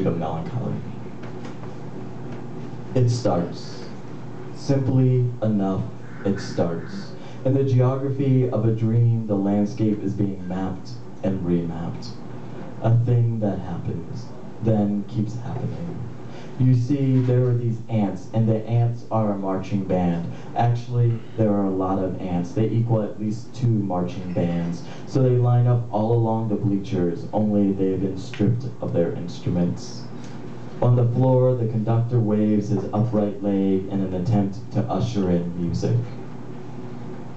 of Melancholy. It starts. Simply enough, it starts. In the geography of a dream, the landscape is being mapped and remapped. A thing that happens, then keeps happening. You see, there are these ants, and the ants are a marching band. Actually, there are a lot of ants. They equal at least 2 marching bands. So they line up all along the bleachers, only they've been stripped of their instruments. On the floor, the conductor waves his upright leg in an attempt to usher in music.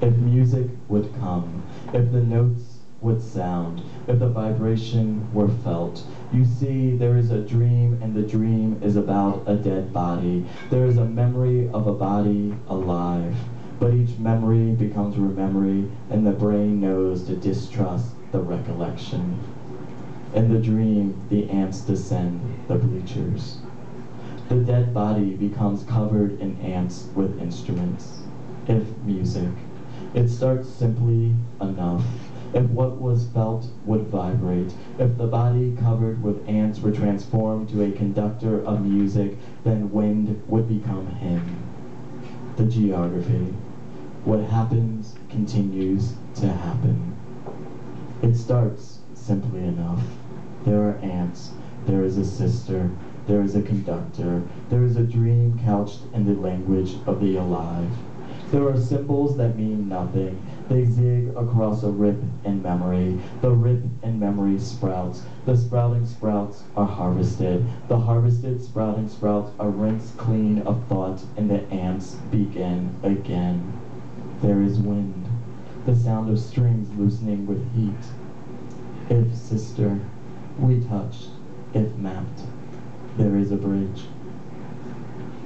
If music would come, if the notes would sound, if the vibration were felt. You see, there is a dream, and the dream is about a dead body. There is a memory of a body alive, but each memory becomes rememory, and the brain knows to distrust the recollection. In the dream, the ants descend the bleachers. The dead body becomes covered in ants with instruments. If music, it starts simply enough. If what was felt would vibrate, if the body covered with ants were transformed to a conductor of music, then wind would become him. The geography. What happens continues to happen. It starts simply enough. There are ants, there is a sister, there is a conductor, there is a dream couched in the language of the alive. There are symbols that mean nothing. They zig across a rip in memory. The rip in memory sprouts. The sprouting sprouts are harvested. The harvested sprouting sprouts are rinsed clean of thought, and the ants begin again. There is wind, the sound of strings loosening with heat. If sister, we touched, if mapped, there is a bridge.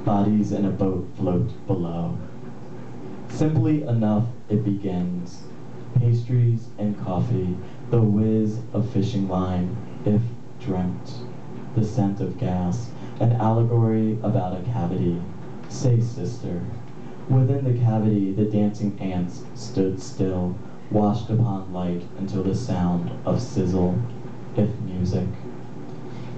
Bodies in a boat float below. Simply enough, it begins. Pastries and coffee, the whiz of fishing line, if dreamt. The scent of gas, an allegory about a cavity. Say, sister. Within the cavity, the dancing ants stood still, washed upon light until the sound of sizzle, if music.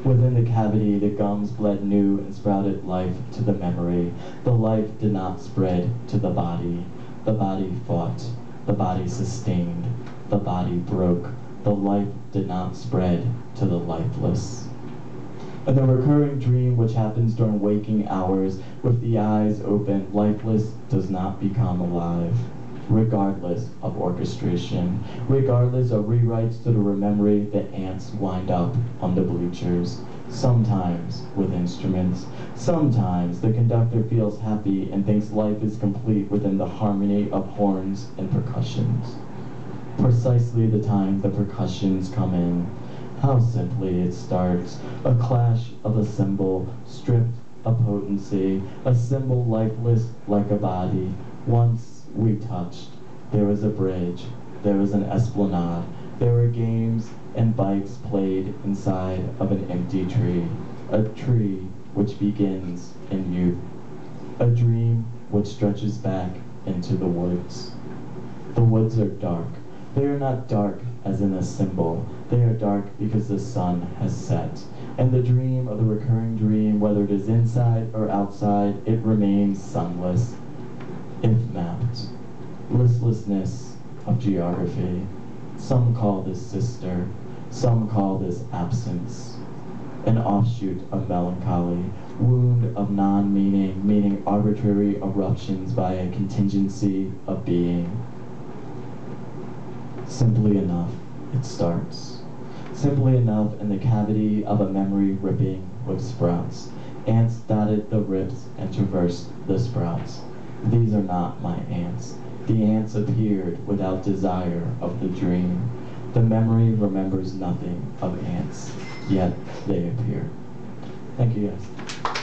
Within the cavity, the gums bled new and sprouted life to the memory. The life did not spread to the body. The body fought. The body sustained. The body broke. The life did not spread to the lifeless. And the recurring dream which happens during waking hours, with the eyes open, lifeless does not become alive. Regardless of orchestration, regardless of rewrites to the rememory, the ants wind up on the bleachers, sometimes with instruments. Sometimes the conductor feels happy and thinks life is complete within the harmony of horns and percussions. Precisely the time the percussions come in, how simply it starts, a clash of a cymbal, stripped of potency, a symbol lifeless like a body. Once we touched. There was a bridge. There was an esplanade. There were games and bikes played inside of an empty tree. A tree which begins in youth. A dream which stretches back into the woods. The woods are dark. They are not dark as in a symbol. They are dark because the sun has set. And the dream of the recurring dream, whether it is inside or outside, it remains sunless. If mapped. Listlessness of geography. Some call this sister, some call this absence. An offshoot of melancholy, wound of non-meaning, meaning arbitrary eruptions by a contingency of being. Simply enough, it starts. Simply enough, in the cavity of a memory ripping with sprouts. Ants dotted the rips and traversed the sprouts. These are not my ants. The ants appeared without desire of the dream. The memory remembers nothing of ants, yet they appear. Thank you guys.